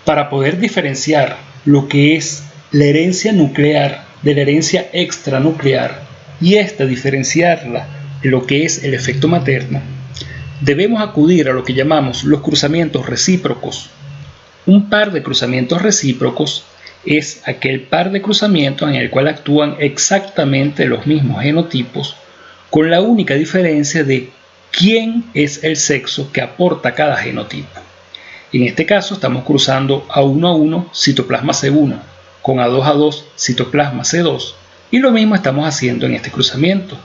Para poder diferenciar lo que es la herencia nuclear de la herencia extranuclear y diferenciarla de lo que es el efecto materno, debemos acudir a lo que llamamos los cruzamientos recíprocos. Un par de cruzamientos recíprocos es aquel par de cruzamientos en el cual actúan exactamente los mismos genotipos, con la única diferencia de quién es el sexo que aporta cada genotipo. En este caso estamos cruzando A1A1 citoplasma C1 con A2A2 citoplasma C2, y lo mismo estamos haciendo en este cruzamiento.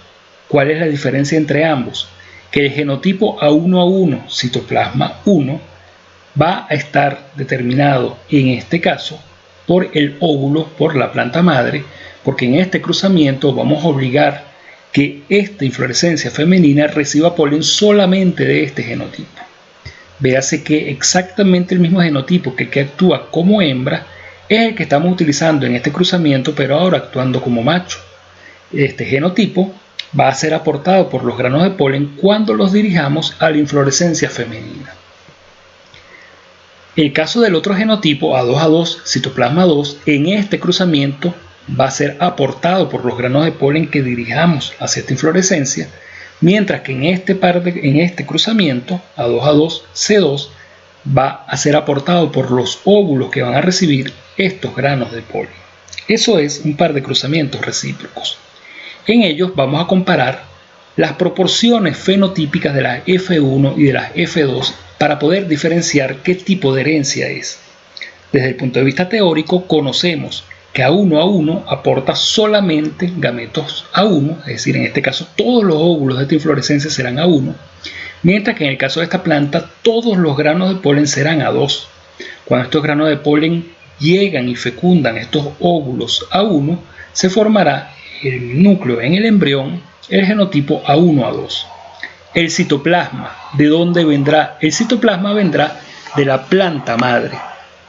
¿Cuál es la diferencia entre ambos? Que el genotipo A1A1 citoplasma 1 va a estar determinado en este caso por el óvulo, por la planta madre, porque en este cruzamiento vamos a obligar que esta inflorescencia femenina reciba polen solamente de este genotipo. Véase que exactamente el mismo genotipo que actúa como hembra es el que estamos utilizando en este cruzamiento, pero ahora actuando como macho. Este genotipo va a ser aportado por los granos de polen cuando los dirijamos a la inflorescencia femenina. El caso del otro genotipo, A2A2 citoplasma 2, en este cruzamiento va a ser aportado por los granos de polen que dirijamos hacia esta inflorescencia, mientras que en este cruzamiento, A2A2 C2, va a ser aportado por los óvulos que van a recibir estos granos de polen. Eso es un par de cruzamientos recíprocos. En ellos vamos a comparar las proporciones fenotípicas de las F1 y de las F2 para poder diferenciar qué tipo de herencia es. Desde el punto de vista teórico, conocemos que A1A1 aporta solamente gametos A1, es decir, en este caso todos los óvulos de esta inflorescencia serán A1, mientras que en el caso de esta planta todos los granos de polen serán A2. Cuando estos granos de polen llegan y fecundan estos óvulos A1, se formará el núcleo en el embrión, el genotipo A1A2. El citoplasma, ¿de dónde vendrá? El citoplasma vendrá de la planta madre.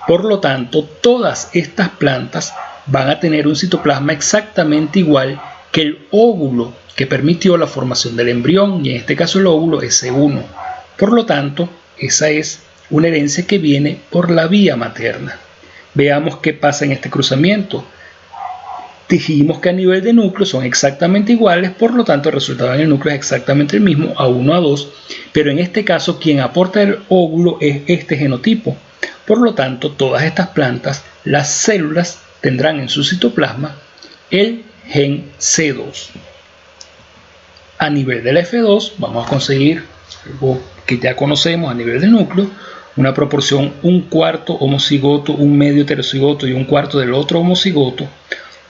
Por lo tanto, todas estas plantas van a tener un citoplasma exactamente igual que el óvulo que permitió la formación del embrión, y en este caso el óvulo es C1. Por lo tanto, esa es una herencia que viene por la vía materna. Veamos qué pasa en este cruzamiento. Dijimos que a nivel de núcleo son exactamente iguales, por lo tanto el resultado en el núcleo es exactamente el mismo, A1A2, pero en este caso quien aporta el óvulo es este genotipo. Por lo tanto, todas estas plantas, las células tendrán en su citoplasma el gen C2. A nivel de la F2 vamos a conseguir algo que ya conocemos a nivel del núcleo, una proporción 1/4 homocigoto, 1/2 heterocigoto y 1/4 del otro homocigoto,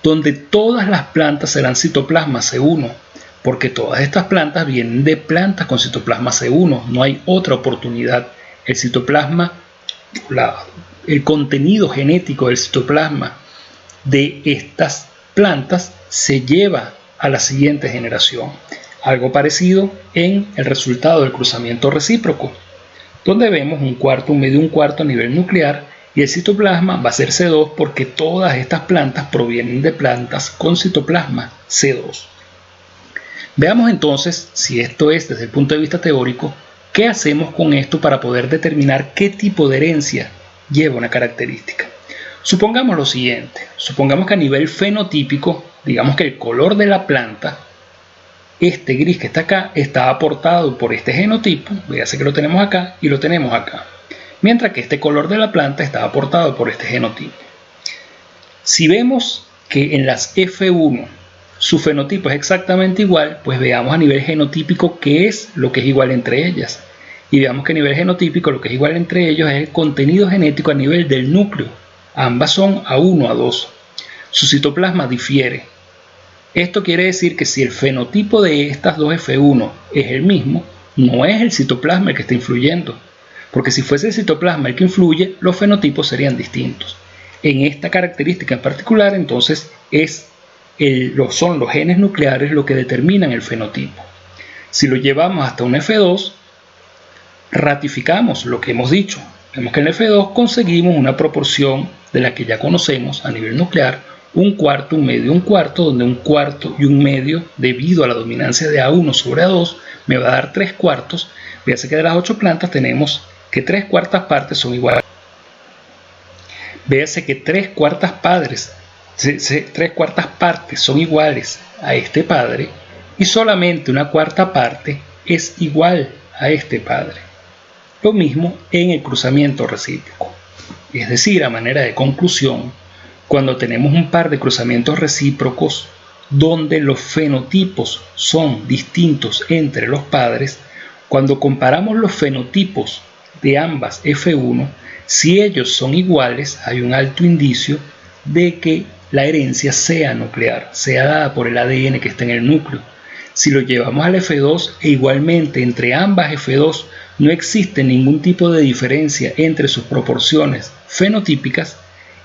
donde todas las plantas serán citoplasma C1, porque todas estas plantas vienen de plantas con citoplasma C1, no hay otra oportunidad. El citoplasma, el contenido genético del citoplasma de estas plantas se lleva a la siguiente generación. Algo parecido en el resultado del cruzamiento recíproco, donde vemos 1/4, 1/2, 1/4 a nivel nuclear, y el citoplasma va a ser C2 porque todas estas plantas provienen de plantas con citoplasma C2. Veamos entonces, si esto es desde el punto de vista teórico, ¿qué hacemos con esto para poder determinar qué tipo de herencia lleva una característica? Supongamos lo siguiente, supongamos que a nivel fenotípico, digamos que el color de la planta, este gris que está acá, está aportado por este genotipo, véase que lo tenemos acá y lo tenemos acá, mientras que este color de la planta está aportado por este genotipo. Si vemos que en las F1 su fenotipo es exactamente igual, pues veamos a nivel genotípico qué es lo que es igual entre ellas. Y veamos que a nivel genotípico lo que es igual entre ellos es el contenido genético a nivel del núcleo. Ambas son A1, A2. Su citoplasma difiere. Esto quiere decir que si el fenotipo de estas dos F1 es el mismo, no es el citoplasma el que está influyendo, porque si fuese el citoplasma el que influye, los fenotipos serían distintos. En esta característica en particular, entonces, son los genes nucleares lo que determinan el fenotipo. Si lo llevamos hasta un F2, ratificamos lo que hemos dicho. Vemos que en el F2 conseguimos una proporción de la que ya conocemos a nivel nuclear, 1/4, 1/2, 1/4, donde 1/4 y 1/2, debido a la dominancia de A1 sobre A2, me va a dar 3/4. Fíjense que de las 8 plantas tenemos que 3/4 partes son iguales. véase que 3/4 partes son iguales a este padre y solamente 1/4 parte es igual a este padre. Lo mismo en el cruzamiento recíproco. Es decir, a manera de conclusión, cuando tenemos un par de cruzamientos recíprocos donde los fenotipos son distintos entre los padres, cuando comparamos los fenotipos de ambas F1, si ellos son iguales, hay un alto indicio de que la herencia sea nuclear, sea dada por el ADN que está en el núcleo. Si lo llevamos al F2 e igualmente entre ambas F2 no existe ningún tipo de diferencia entre sus proporciones fenotípicas,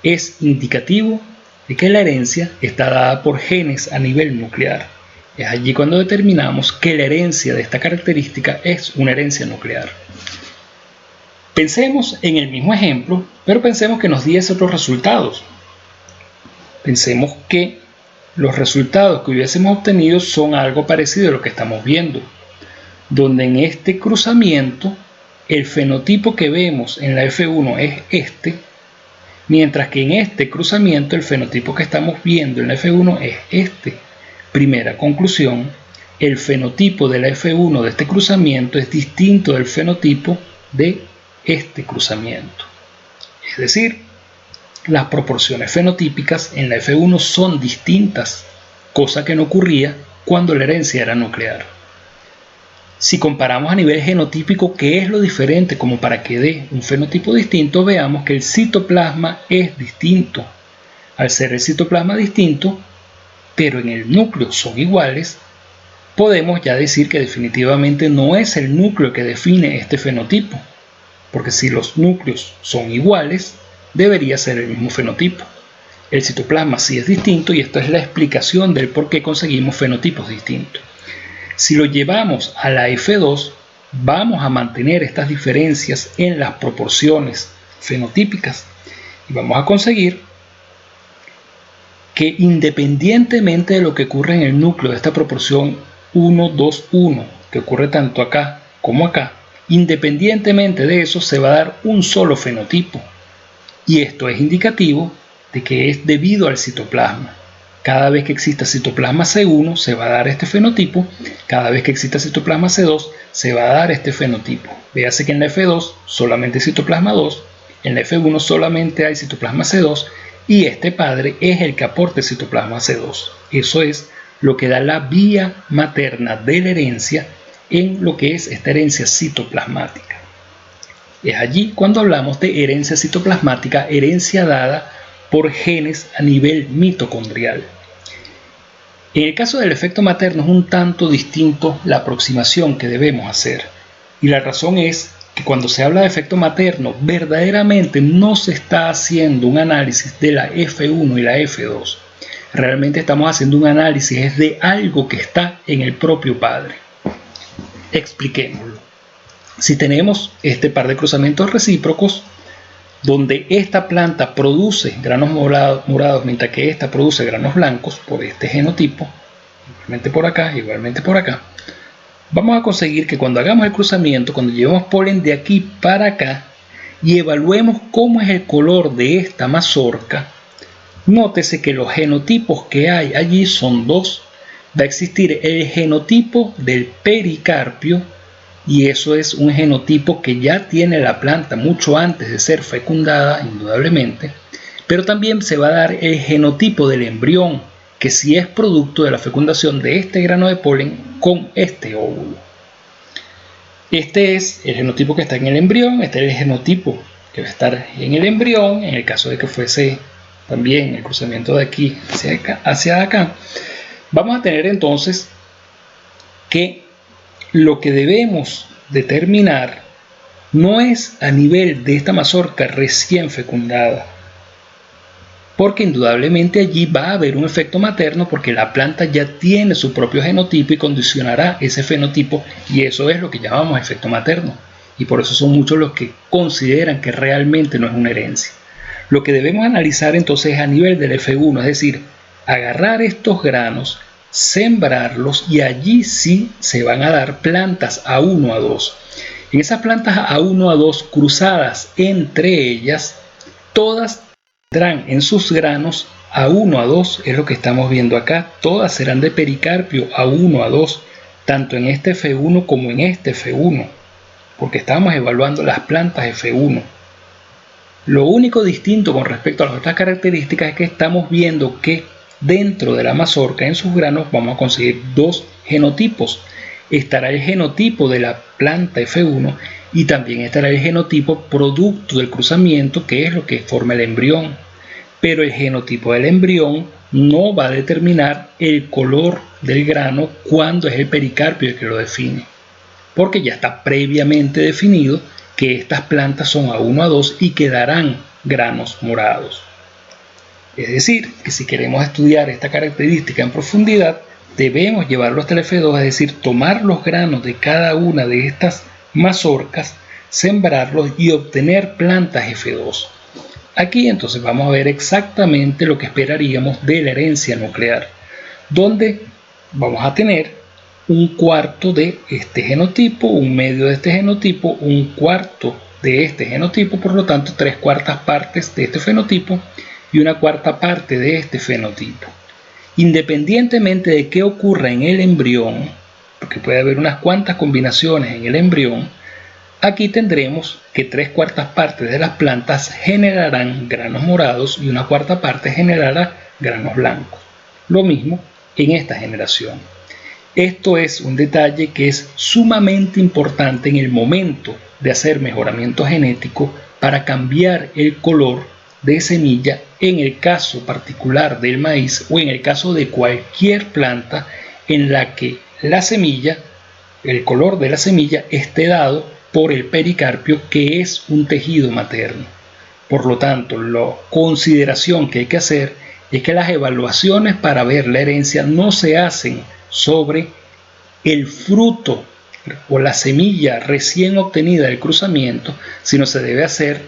es indicativo de que la herencia está dada por genes a nivel nuclear. Es allí cuando determinamos que la herencia de esta característica es una herencia nuclear. Pensemos en el mismo ejemplo, pero pensemos que nos diese otros resultados. Pensemos que los resultados que hubiésemos obtenido son algo parecido a lo que estamos viendo, donde en este cruzamiento el fenotipo que vemos en la F1 es este, mientras que en este cruzamiento el fenotipo que estamos viendo en la F1 es este. Primera conclusión, el fenotipo de la F1 de este cruzamiento es distinto del fenotipo de este cruzamiento. Es decir, las proporciones fenotípicas en la F1 son distintas, cosa que no ocurría cuando la herencia era nuclear. Si comparamos a nivel genotípico qué es lo diferente como para que dé un fenotipo distinto, veamos que el citoplasma es distinto. Al ser el citoplasma distinto, pero en el núcleo son iguales, podemos ya decir que definitivamente no es el núcleo que define este fenotipo, porque si los núcleos son iguales, debería ser el mismo fenotipo. El citoplasma sí es distinto y esto es la explicación del por qué conseguimos fenotipos distintos. Si lo llevamos a la F2, vamos a mantener estas diferencias en las proporciones fenotípicas y vamos a conseguir que independientemente de lo que ocurre en el núcleo de esta proporción 1, 2, 1, que ocurre tanto acá como acá, independientemente de eso se va a dar un solo fenotipo. Y esto es indicativo de que es debido al citoplasma. Cada vez que exista citoplasma C1 se va a dar este fenotipo, cada vez que exista citoplasma C2 se va a dar este fenotipo. Véase que en la F2 solamente hay citoplasma 2, en la F1 solamente hay citoplasma C2 y este padre es el que aporta el citoplasma C2. Eso es lo que da la vía materna de la herencia en lo que es esta herencia citoplasmática. Es allí cuando hablamos de herencia citoplasmática, herencia dada por genes a nivel mitocondrial. En el caso del efecto materno es un tanto distinto la aproximación que debemos hacer. Y la razón es que cuando se habla de efecto materno, verdaderamente no se está haciendo un análisis de la F1 y la F2. Realmente estamos haciendo un análisis de algo que está en el propio padre. Expliquémoslo. Si tenemos este par de cruzamientos recíprocos, donde esta planta produce granos morados mientras que esta produce granos blancos por este genotipo, igualmente por acá, vamos a conseguir que cuando hagamos el cruzamiento, cuando llevemos polen de aquí para acá y evaluemos cómo es el color de esta mazorca, nótese que los genotipos que hay allí son dos. Va a existir el genotipo del pericarpio, y eso es un genotipo que ya tiene la planta mucho antes de ser fecundada, indudablemente, pero también se va a dar el genotipo del embrión, que sí es producto de la fecundación de este grano de polen con este óvulo. Este es el genotipo que está en el embrión, este es el genotipo que va a estar en el embrión, en el caso de que fuese también el cruzamiento de aquí hacia acá. Vamos a tener entonces que lo que debemos determinar no es a nivel de esta mazorca recién fecundada, porque indudablemente allí va a haber un efecto materno porque la planta ya tiene su propio genotipo y condicionará ese fenotipo, y eso es lo que llamamos efecto materno, y por eso son muchos los que consideran que realmente no es una herencia. Lo que debemos analizar entonces es a nivel del F1, es decir, agarrar estos granos, sembrarlos y allí sí se van a dar plantas A1, A2. En esas plantas A1, A2 cruzadas entre ellas, todas tendrán en sus granos A1, A2, es lo que estamos viendo acá. Todas serán de pericarpio A1, A2, tanto en este F1 como en este F1, porque estamos evaluando las plantas F1. Lo único distinto con respecto a las otras características es que estamos viendo que dentro de la mazorca, en sus granos, vamos a conseguir dos genotipos. Estará el genotipo de la planta F1 y también estará el genotipo producto del cruzamiento, que es lo que forma el embrión. Pero el genotipo del embrión no va a determinar el color del grano cuando es el pericarpio el que lo define, porque ya está previamente definido que estas plantas son A1, A2 y que darán granos morados. Es decir, que si queremos estudiar esta característica en profundidad, debemos llevarlo hasta el F2, es decir, tomar los granos de cada una de estas mazorcas, sembrarlos y obtener plantas F2. Aquí entonces vamos a ver exactamente lo que esperaríamos de la herencia nuclear, donde vamos a tener un cuarto de este genotipo, un medio de este genotipo, un cuarto de este genotipo, por lo tanto 3/4 partes de este fenotipo y 1/4 parte de este fenotipo. Independientemente de qué ocurra en el embrión, porque puede haber unas cuantas combinaciones en el embrión, aquí tendremos que 3/4 partes de las plantas generarán granos morados y 1/4 parte generará granos blancos. Lo mismo en esta generación. Esto es un detalle que es sumamente importante en el momento de hacer mejoramiento genético para cambiar el color de semilla en el caso particular del maíz o en el caso de cualquier planta en la que la semilla, el color de la semilla esté dado por el pericarpio, que es un tejido materno. Por lo tanto, la consideración que hay que hacer es que las evaluaciones para ver la herencia no se hacen sobre el fruto o la semilla recién obtenida del cruzamiento, sino se debe hacer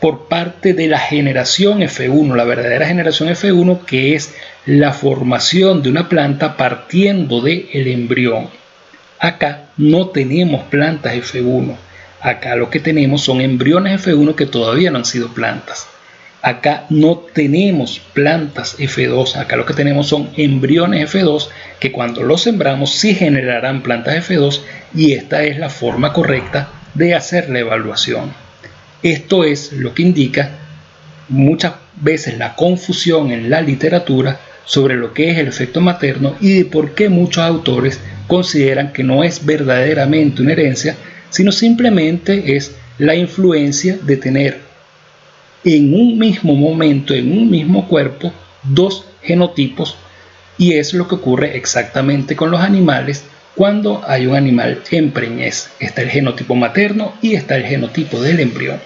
por parte de la generación F1, la verdadera generación F1, que es la formación de una planta partiendo del embrión. Acá no tenemos plantas F1, acá lo que tenemos son embriones F1 que todavía no han sido plantas. Acá no tenemos plantas F2, acá lo que tenemos son embriones F2 que cuando los sembramos sí generarán plantas F2, y esta es la forma correcta de hacer la evaluación. Esto es lo que indica muchas veces la confusión en la literatura sobre lo que es el efecto materno y de por qué muchos autores consideran que no es verdaderamente una herencia, sino simplemente es la influencia de tener en un mismo momento, en un mismo cuerpo, dos genotipos, y es lo que ocurre exactamente con los animales cuando hay un animal en preñez. Está el genotipo materno y está el genotipo del embrión.